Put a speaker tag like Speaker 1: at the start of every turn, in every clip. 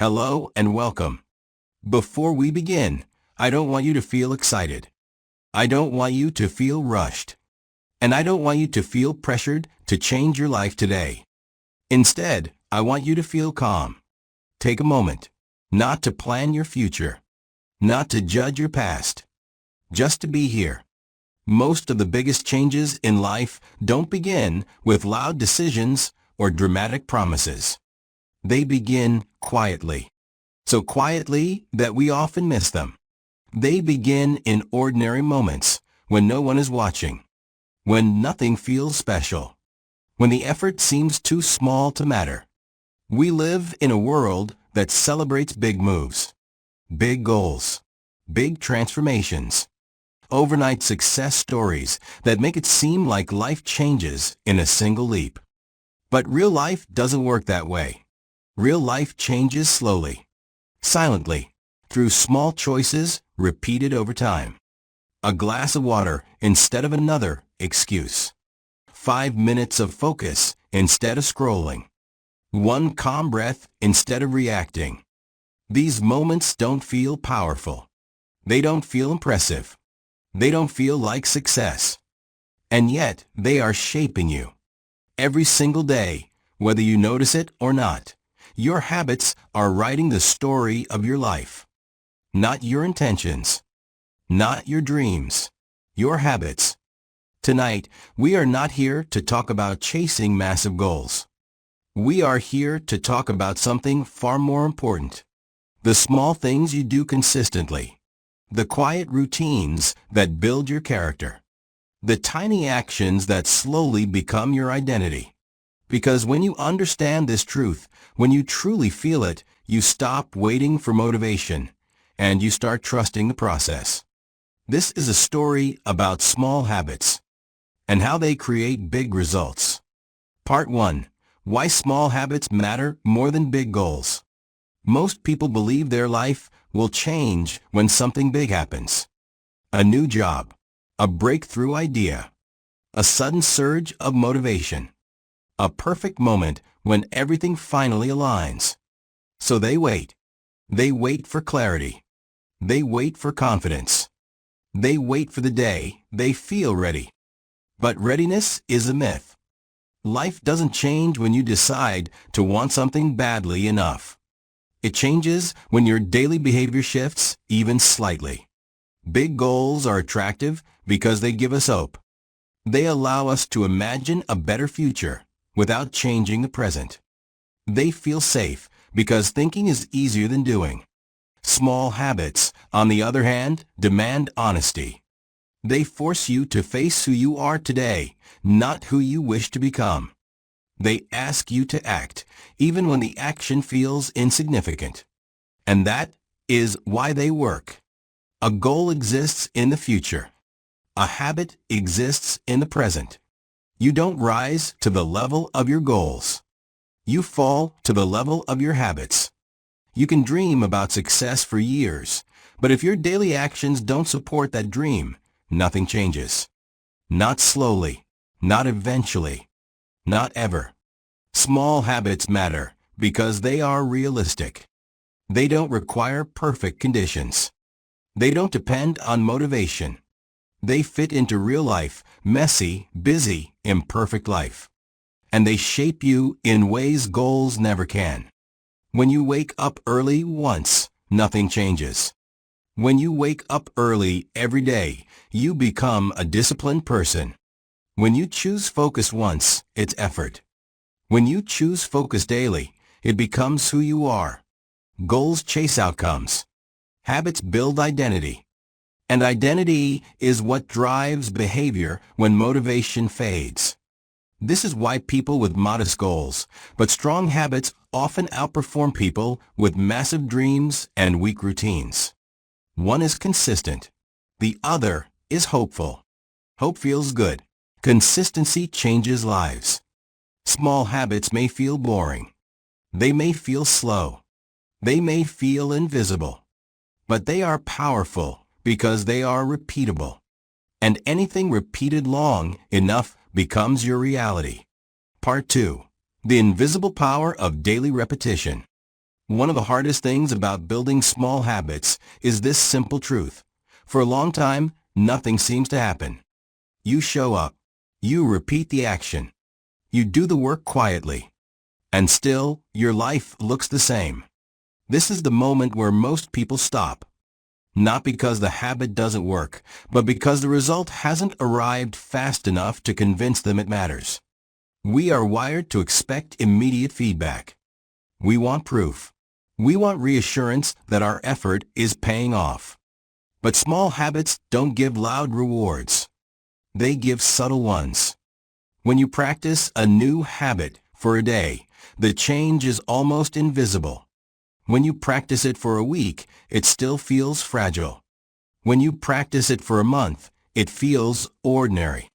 Speaker 1: Hello and welcome. Before we begin, I don't want you to feel excited. I don't want you to feel rushed. And I don't want you to feel pressured to change your life today. Instead, I want you to feel calm. Take a moment, not to plan your future, not to judge your past, just to be here. Most of the biggest changes in life don't begin with loud decisions or dramatic promises. They begin quietly. So quietly that we often miss them. They begin in ordinary moments when no one is watching, when nothing feels special, when the effort seems too small to matter. We live in a world that celebrates big moves, big goals, big transformations, overnight success stories that make it seem like life changes in a single leap. But real life doesn't work that way. Real life changes slowly, silently, through small choices repeated over time. A glass of water instead of another excuse. 5 minutes of focus instead of scrolling. One calm breath instead of reacting. These moments don't feel powerful. They don't feel impressive. They don't feel like success. And yet, they are shaping you. Every single day, whether you notice it or not, your habits are writing the story of your life. Not your intentions. Not your dreams. Your habits. Tonight, we are not here to talk about chasing massive goals. We are here to talk about something far more important. The small things you do consistently. The quiet routines that build your character. The tiny actions that slowly become your identity. Because when you understand this truth, when you truly feel it, you stop waiting for motivation, and you start trusting the process. This is a story about small habits, and how they create big results. Part 1. Why small habits matter more than big goals. Most people believe their life will change when something big happens. A new job, a breakthrough idea, a sudden surge of motivation. A perfect moment when everything finally aligns. So they wait. They wait for clarity. They wait for confidence. They wait for the day they feel ready. But readiness is a myth. Life doesn't change when you decide to want something badly enough. It changes when your daily behavior shifts even slightly. Big goals are attractive because they give us hope. They allow us to imagine a better future without changing the present. They feel safe because thinking is easier than doing. Small habits, on the other hand, demand honesty. They force you to face who you are today, not who you wish to become. They ask you to act, even when the action feels insignificant. And that is why they work. A goal exists in the future. A habit exists in the present. You don't rise to the level of your goals. You fall to the level of your habits. You can dream about success for years, but if your daily actions don't support that dream, nothing changes. Not slowly, not eventually, not ever. Small habits matter because they are realistic. They don't require perfect conditions. They don't depend on motivation. They fit into real life, messy, busy, imperfect life. And they shape you in ways goals never can. When you wake up early once, nothing changes. When you wake up early every day, you become a disciplined person. When you choose focus once, it's effort. When you choose focus daily, it becomes who you are. Goals chase outcomes. Habits build identity. And identity is what drives behavior when motivation fades. This is why people with modest goals, but strong habits often outperform people with massive dreams and weak routines. One is consistent. The other is hopeful. Hope feels good. Consistency changes lives. Small habits may feel boring. They may feel slow. They may feel invisible. But they are powerful because they are repeatable. And anything repeated long enough becomes your reality. Part 2. The invisible power of daily repetition. One of the hardest things about building small habits is this simple truth. For a long time, nothing seems to happen. You show up. You repeat the action. You do the work quietly. And still, your life looks the same. This is the moment where most people stop. Not because the habit doesn't work, but because the result hasn't arrived fast enough to convince them it matters. We are wired to expect immediate feedback. We want proof. We want reassurance that our effort is paying off. But small habits don't give loud rewards. They give subtle ones. When you practice a new habit for a day, the change is almost invisible. When you practice it for a week, it still feels fragile. When you practice it for a month, it feels ordinary.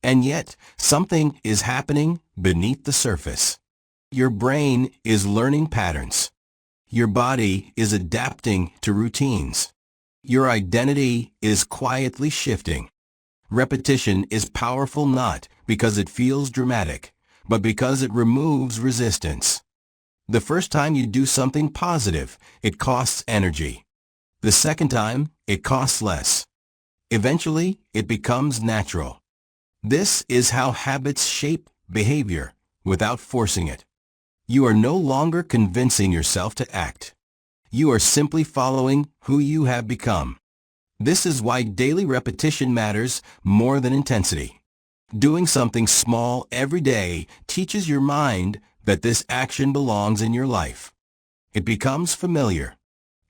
Speaker 1: And yet, something is happening beneath the surface. Your brain is learning patterns. Your body is adapting to routines. Your identity is quietly shifting. Repetition is powerful not because it feels dramatic, but because it removes resistance. The first time you do something positive, it costs energy. The second time, it costs less. Eventually, it becomes natural. This is how habits shape behavior without forcing it. You are no longer convincing yourself to act. You are simply following who you have become. This is why daily repetition matters more than intensity. Doing something small every day teaches your mind that this action belongs in your life. It becomes familiar,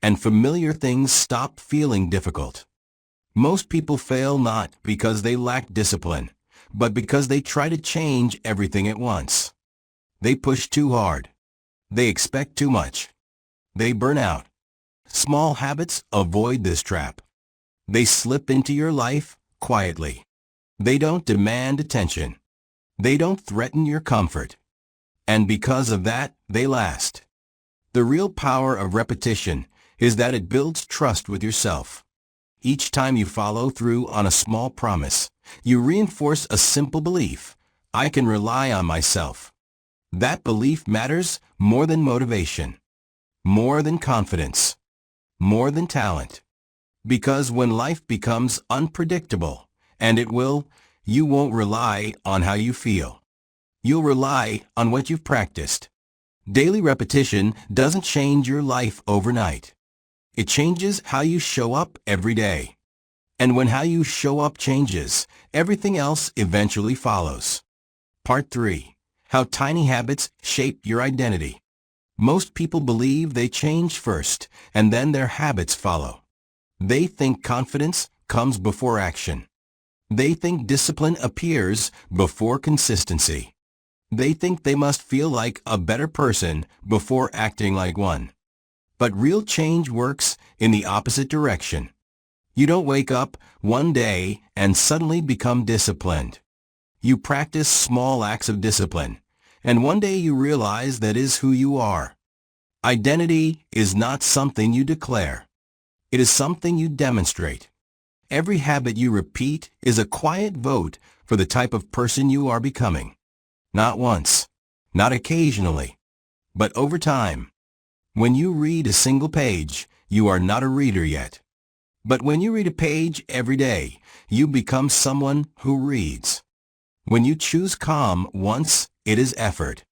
Speaker 1: and familiar things stop feeling difficult. Most people fail not because they lack discipline, but because they try to change everything at once. They push too hard. They expect too much. They burn out. Small habits avoid this trap. They slip into your life quietly. They don't demand attention. They don't threaten your comfort. And because of that, they last. The real power of repetition is that it builds trust with yourself. Each time you follow through on a small promise, you reinforce a simple belief: I can rely on myself. That belief matters more than motivation, more than confidence, more than talent. Because when life becomes unpredictable, and it will, you won't rely on how you feel. You'll rely on what you've practiced. Daily repetition doesn't change your life overnight. It changes how you show up every day. And when how you show up changes, everything else eventually follows. Part 3. How tiny habits shape your identity. Most people believe they change first, and then their habits follow. They think confidence comes before action. They think discipline appears before consistency. They think they must feel like a better person before acting like one. But real change works in the opposite direction. You don't wake up one day and suddenly become disciplined. You practice small acts of discipline, and one day you realize that is who you are. Identity is not something you declare. It is something you demonstrate. Every habit you repeat is a quiet vote for the type of person you are becoming. Not once, not occasionally, but over time. When you read a single page, you are not a reader yet. But when you read a page every day, you become someone who reads. When you choose calm once, it is effort.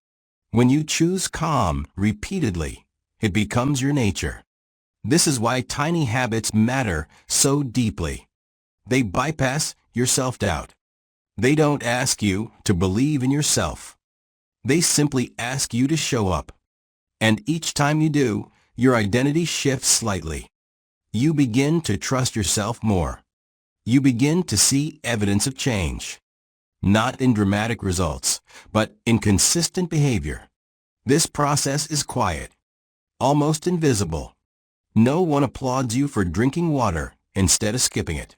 Speaker 1: When you choose calm repeatedly, it becomes your nature. This is why tiny habits matter so deeply. They bypass your self-doubt. They don't ask you to believe in yourself. They simply ask you to show up. And each time you do, your identity shifts slightly. You begin to trust yourself more. You begin to see evidence of change. Not in dramatic results, but in consistent behavior. This process is quiet, almost invisible. No one applauds you for drinking water instead of skipping it.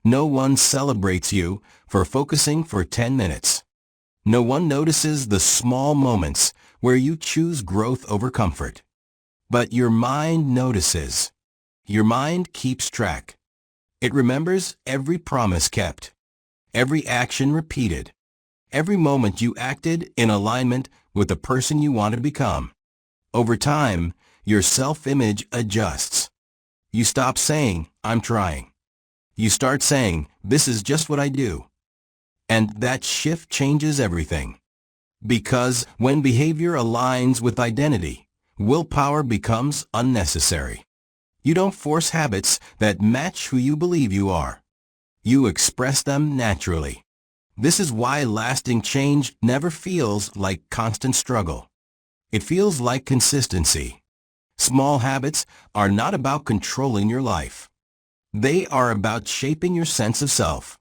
Speaker 1: No one celebrates you for focusing for 10 minutes. No one notices the small moments where you choose growth over comfort. But your mind notices. Your mind keeps track. It remembers every promise kept, every action repeated, every moment you acted in alignment with the person you want to become. Over time, your self-image adjusts. You stop saying, "I'm trying." You start saying, "This is just what I do." And that shift changes everything. Because when behavior aligns with identity, willpower becomes unnecessary. You don't force habits that match who you believe you are. You express them naturally. This is why lasting change never feels like constant struggle. It feels like consistency. Small habits are not about controlling your life. They are about shaping your sense of self.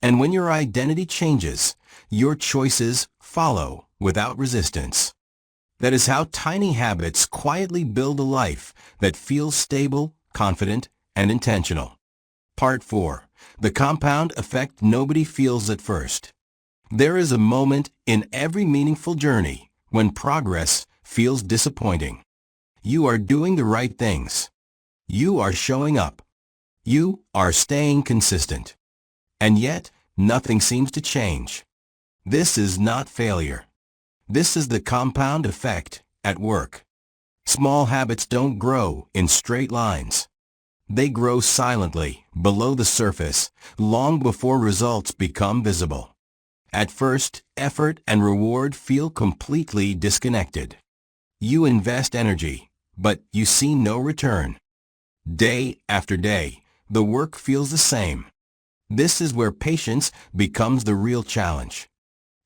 Speaker 1: And when your identity changes, your choices follow without resistance. That is how tiny habits quietly build a life that feels stable, confident, and intentional. Part 4. The compound effect nobody feels at first. There is a moment in every meaningful journey when progress feels disappointing. You are doing the right things. You are showing up. You are staying consistent. And yet, nothing seems to change. This is not failure. This is the compound effect at work. Small habits don't grow in straight lines. They grow silently, below the surface, long before results become visible. At first, effort and reward feel completely disconnected. You invest energy, but you see no return. Day after day, the work feels the same. This is where patience becomes the real challenge.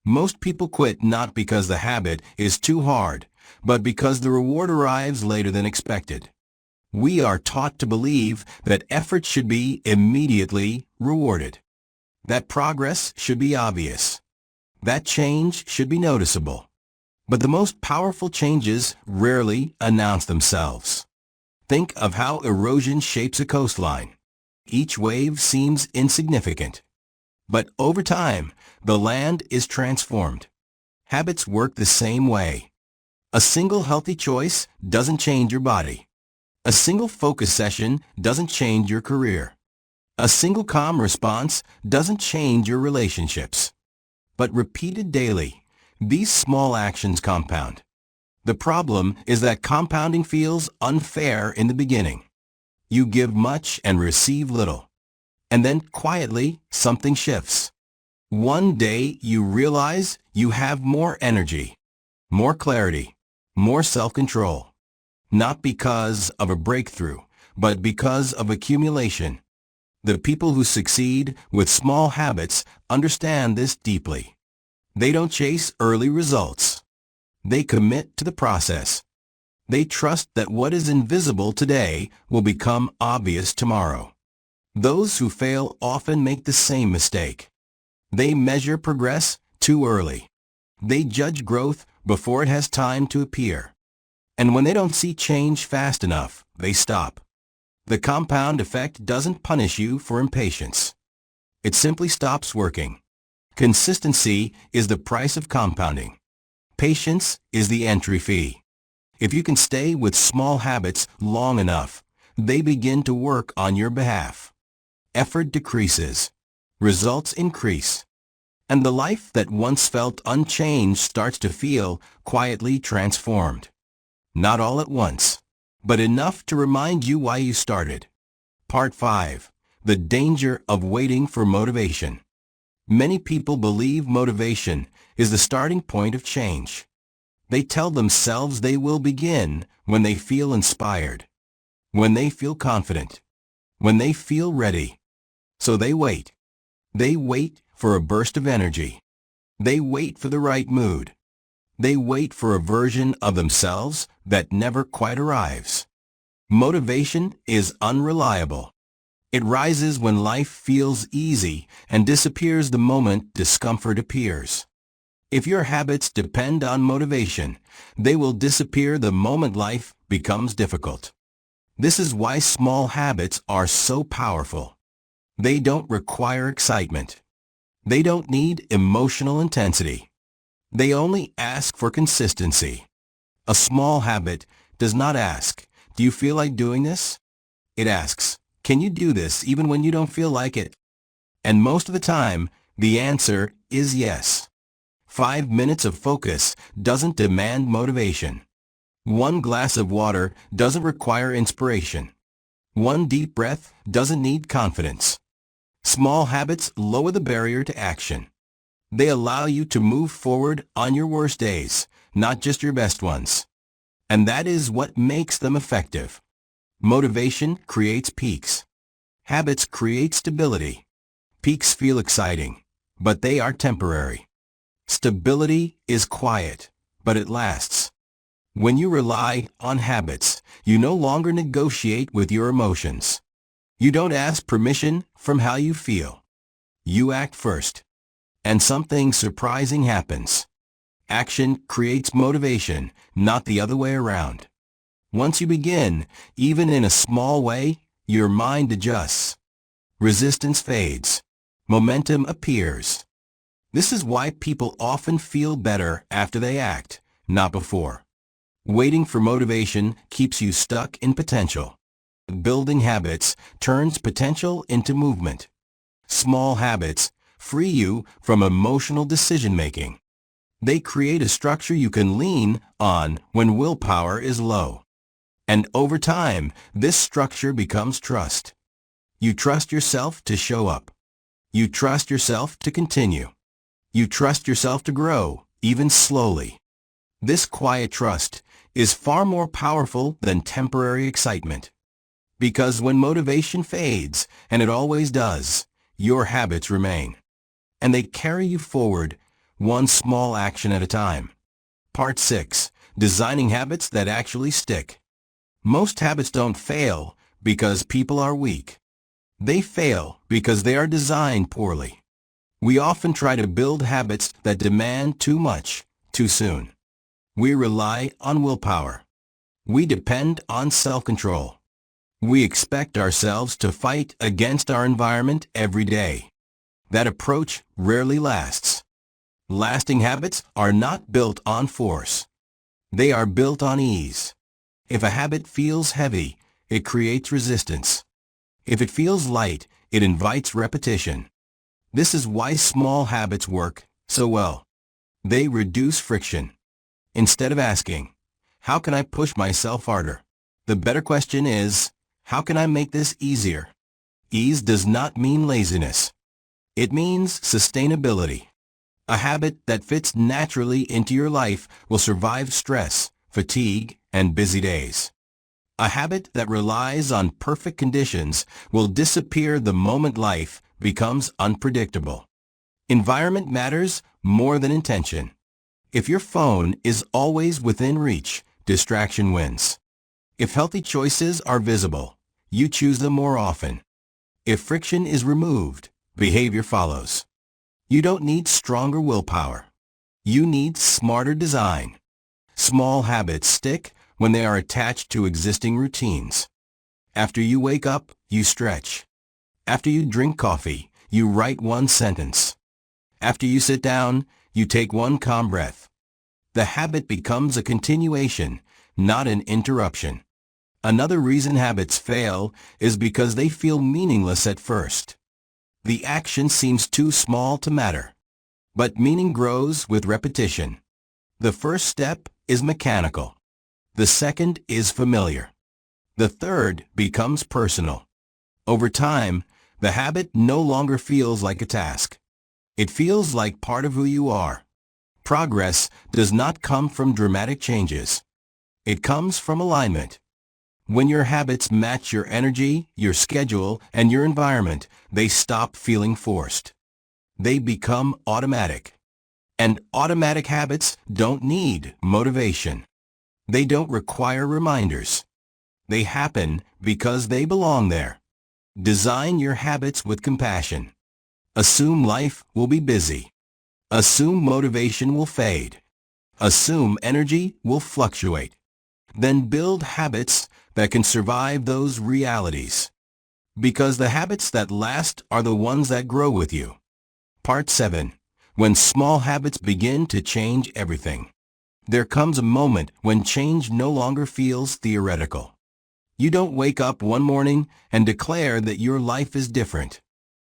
Speaker 1: Most people quit not because the habit is too hard, but because the reward arrives later than expected. We are taught to believe that effort should be immediately rewarded, that progress should be obvious, that change should be noticeable. But the most powerful changes rarely announce themselves. Think of how erosion shapes a coastline. Each wave seems insignificant. But over time, the land is transformed. Habits work the same way. A single healthy choice doesn't change your body. A single focus session doesn't change your career. A single calm response doesn't change your relationships. But repeated daily, these small actions compound. The problem is that compounding feels unfair in the beginning. You give much and receive little. And then quietly, something shifts. One day you realize you have more energy, more clarity, more self-control. Not because of a breakthrough, but because of accumulation. The people who succeed with small habits understand this deeply. They don't chase early results. They commit to the process. They trust that what is invisible today will become obvious tomorrow. Those who fail often make the same mistake. They measure progress too early. They judge growth before it has time to appear. And when they don't see change fast enough, they stop. The compound effect doesn't punish you for impatience. It simply stops working. Consistency is the price of compounding. Patience is the entry fee. If you can stay with small habits long enough, they begin to work on your behalf. Effort decreases. Results increase. And the life that once felt unchanged starts to feel quietly transformed. Not all at once, but enough to remind you why you started. Part 5. The danger of waiting for motivation. Many people believe motivation is the starting point of change. They tell themselves they will begin when they feel inspired, when they feel confident, when they feel ready. So they wait. They wait for a burst of energy. They wait for the right mood. They wait for a version of themselves that never quite arrives. Motivation is unreliable. It rises when life feels easy and disappears the moment discomfort appears. If your habits depend on motivation, they will disappear the moment life becomes difficult. This is why small habits are so powerful. They don't require excitement. They don't need emotional intensity. They only ask for consistency. A small habit does not ask, "Do you feel like doing this?" It asks, "Can you do this even when you don't feel like it?" And most of the time, the answer is yes. 5 minutes of focus doesn't demand motivation. One glass of water doesn't require inspiration. One deep breath doesn't need confidence. Small habits lower the barrier to action. They allow you to move forward on your worst days, not just your best ones. And that is what makes them effective. Motivation creates peaks. Habits create stability. Peaks feel exciting, but they are temporary. Stability is quiet, but it lasts. When you rely on habits, you no longer negotiate with your emotions. You don't ask permission from how you feel. You act first. And something surprising happens. Action creates motivation, not the other way around. Once you begin, even in a small way, your mind adjusts. Resistance fades. Momentum appears. This is why people often feel better after they act, not before. Waiting for motivation keeps you stuck in potential. Building habits turns potential into movement. Small habits free you from emotional decision-making. They create a structure you can lean on when willpower is low. And over time, this structure becomes trust. You trust yourself to show up. You trust yourself to continue. You trust yourself to grow, even slowly. This quiet trust is far more powerful than temporary excitement. Because when motivation fades, and it always does, your habits remain. And they carry you forward, one small action at a time. Part 6. Designing habits that actually stick. Most habits don't fail because people are weak. They fail because they are designed poorly. We often try to build habits that demand too much, too soon. We rely on willpower. We depend on self-control. We expect ourselves to fight against our environment every day. That approach rarely lasts. Lasting habits are not built on force. They are built on ease. If a habit feels heavy, it creates resistance. If it feels light, it invites repetition. This is why small habits work so well. They reduce friction. Instead of asking, how can I push myself harder? The better question is, how can I make this easier? Ease does not mean laziness. It means sustainability. A habit that fits naturally into your life will survive stress, fatigue, and busy days. A habit that relies on perfect conditions will disappear the moment life becomes unpredictable. Environment matters more than intention. If your phone is always within reach, distraction wins. If healthy choices are visible, you choose them more often. If friction is removed, behavior follows. You don't need stronger willpower. You need smarter design. Small habits stick when they are attached to existing routines. After you wake up, you stretch. After you drink coffee, you write one sentence. After you sit down, you take one calm breath. The habit becomes a continuation, not an interruption. Another reason habits fail is because they feel meaningless at first. The action seems too small to matter. But meaning grows with repetition. The first step is mechanical. The second is familiar. The third becomes personal. Over time, the habit no longer feels like a task. It feels like part of who you are. Progress does not come from dramatic changes. It comes from alignment. When your habits match your energy, your schedule, and your environment, they stop feeling forced. They become automatic. And automatic habits don't need motivation. They don't require reminders. They happen because they belong there. Design your habits with compassion. Assume life will be busy. Assume motivation will fade. Assume energy will fluctuate. Then build habits that can survive those realities. Because the habits that last are the ones that grow with you. Part 7. When small habits begin to change everything. There comes a moment when change no longer feels theoretical. You don't wake up one morning and declare that your life is different.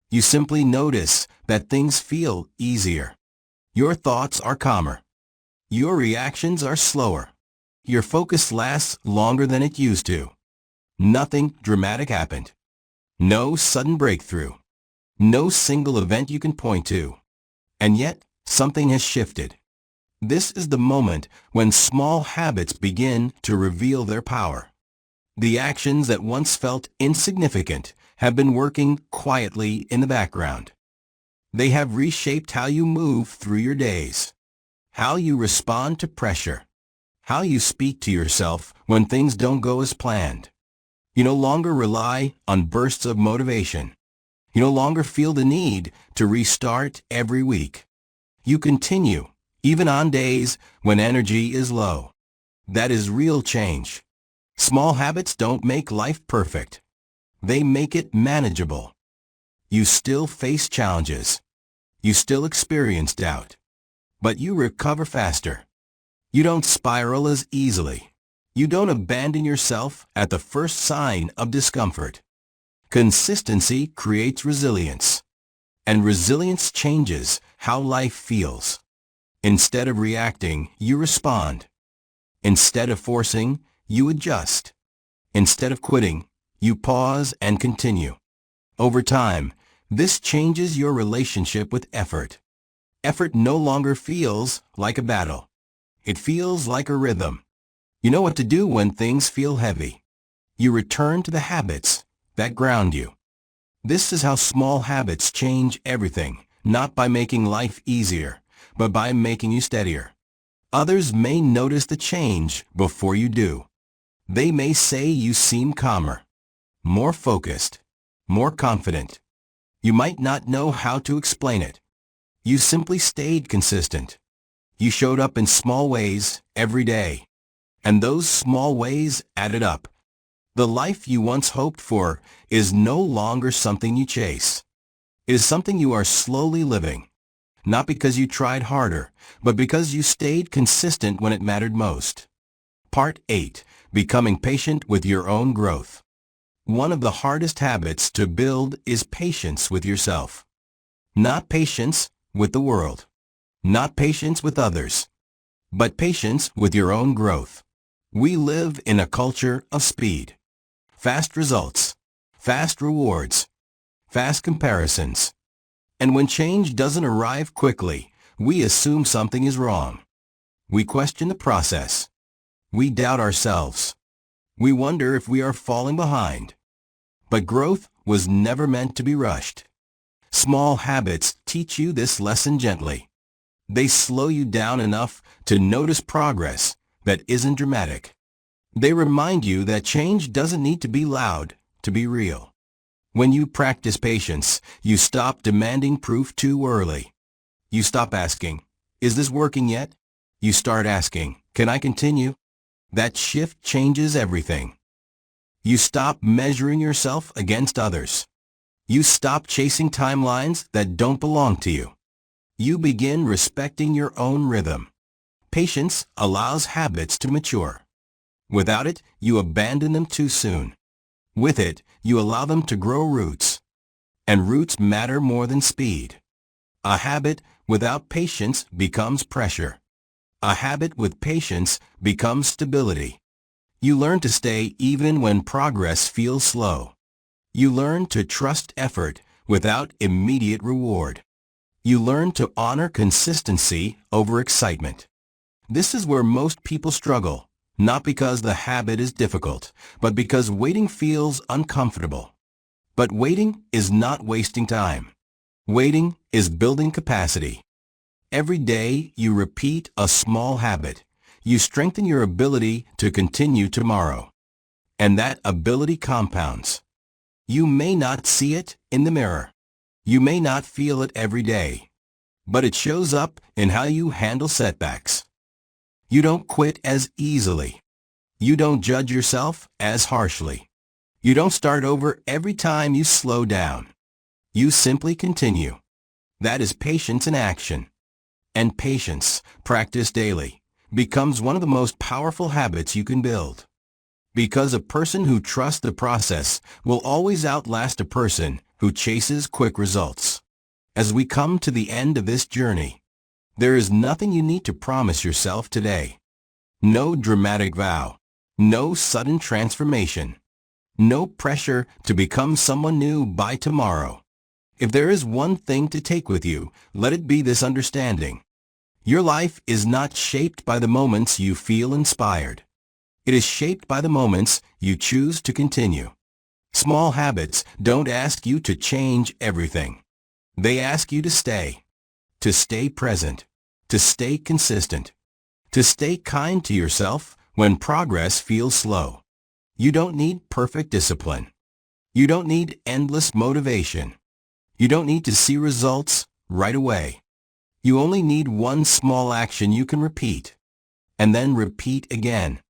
Speaker 1: You simply notice that things feel easier. Your thoughts are calmer. Your reactions are slower. your focus lasts longer than it used to. Nothing dramatic happened. No sudden breakthrough. No single event you can point to. And yet, something has shifted. This is the moment when small habits begin to reveal their power. The actions that once felt insignificant have been working quietly in the background. They have reshaped how you move through your days, how you respond to pressure, how you speak to yourself when things don't go as planned. You no longer rely on bursts of motivation. You no longer feel the need to restart every week. You continue, even on days when energy is low. That is real change. Small habits don't make life perfect. They make it manageable. You still face challenges. You still experience doubt. But you recover faster. You don't spiral as easily. You don't abandon yourself at the first sign of discomfort. Consistency creates resilience. And resilience changes how life feels. Instead of reacting, you respond. Instead of forcing, you adjust. Instead of quitting, you pause and continue. Over time, this changes your relationship with effort. Effort no longer feels like a battle. It feels like a rhythm. You know what to do when things feel heavy. You return to the habits that ground you. This is how small habits change everything, not by making life easier, but by making you steadier. Others may notice the change before you do. They may say you seem calmer, more focused, more confident. You might not know how to explain it. You simply stayed consistent. You showed up in small ways every day. And those small ways added up. The life you once hoped for is no longer something you chase. It is something you are slowly living. Not because you tried harder, but because you stayed consistent when it mattered most. Part 8. Becoming patient with your own growth. One of the hardest habits to build is patience with yourself. Not patience with the world. Not patience with others. But patience with your own growth. We live in a culture of speed. Fast results. Fast rewards. Fast comparisons. And when change doesn't arrive quickly, we assume something is wrong. We question the process. We doubt ourselves. We wonder if we are falling behind. But growth was never meant to be rushed. Small habits teach you this lesson gently. They slow you down enough to notice progress that isn't dramatic. They remind you that change doesn't need to be loud to be real. When you practice patience, you stop demanding proof too early. You stop asking, "Is this working yet?" You start asking, "Can I continue?" That shift changes everything. You stop measuring yourself against others. You stop chasing timelines that don't belong to you. You begin respecting your own rhythm. Patience allows habits to mature. Without it, you abandon them too soon. With it, you allow them to grow roots. And roots matter more than speed. A habit without patience becomes pressure. A habit with patience becomes stability. You learn to stay even when progress feels slow. You learn to trust effort without immediate reward. You learn to honor consistency over excitement. This is where most people struggle, not because the habit is difficult, but because waiting feels uncomfortable. But waiting is not wasting time. Waiting is building capacity. Every day you repeat a small habit, you strengthen your ability to continue tomorrow. And that ability compounds. You may not see it in the mirror. You may not feel it every day. But it shows up in how you handle setbacks. You don't quit as easily. You don't judge yourself as harshly. You don't start over every time you slow down. You simply continue. That is patience in action. And patience, practiced daily, becomes one of the most powerful habits you can build. Because a person who trusts the process will always outlast a person who chases quick results. As we come to the end of this journey, there is nothing you need to promise yourself today. No dramatic vow. No sudden transformation. No pressure to become someone new by tomorrow. If there is one thing to take with you, let it be this understanding. Your life is not shaped by the moments you feel inspired. It is shaped by the moments you choose to continue. Small habits don't ask you to change everything. They ask you to stay present, to stay consistent, to stay kind to yourself when progress feels slow. You don't need perfect discipline. You don't need endless motivation. You don't need to see results right away. You only need one small action you can repeat, and then repeat again,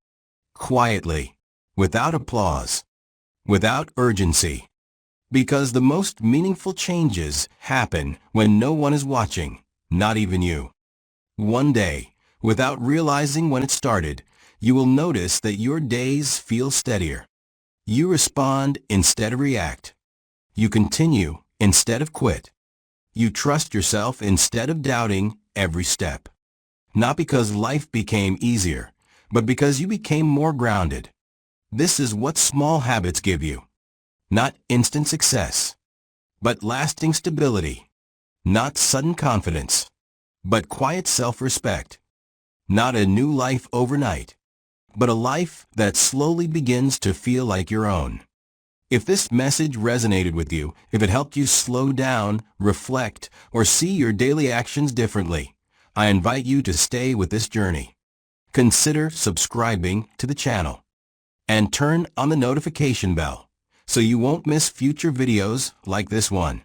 Speaker 1: quietly, without applause, without urgency. Because the most meaningful changes happen when no one is watching, not even you. One day, without realizing when it started, you will notice that your days feel steadier. You respond instead of react. You continue instead of quit. You trust yourself instead of doubting every step. Not because life became easier, but because you became more grounded. This is what small habits give you. Not instant success, but lasting stability. Not sudden confidence, but quiet self-respect. Not a new life overnight, but a life that slowly begins to feel like your own. If this message resonated with you, if it helped you slow down, reflect, or see your daily actions differently, I invite you to stay with this journey. Consider subscribing to the channel and turn on the notification bell so you won't miss future videos like this one.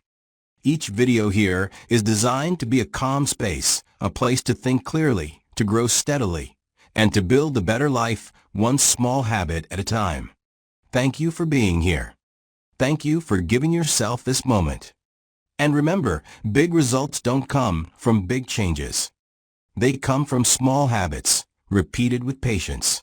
Speaker 1: Each video here is designed to be a calm space, a place to think clearly, to grow steadily, and to build a better life one small habit at a time. Thank you for being here. Thank you for giving yourself this moment. And remember, big results don't come from big changes. They come from small habits, repeated with patience.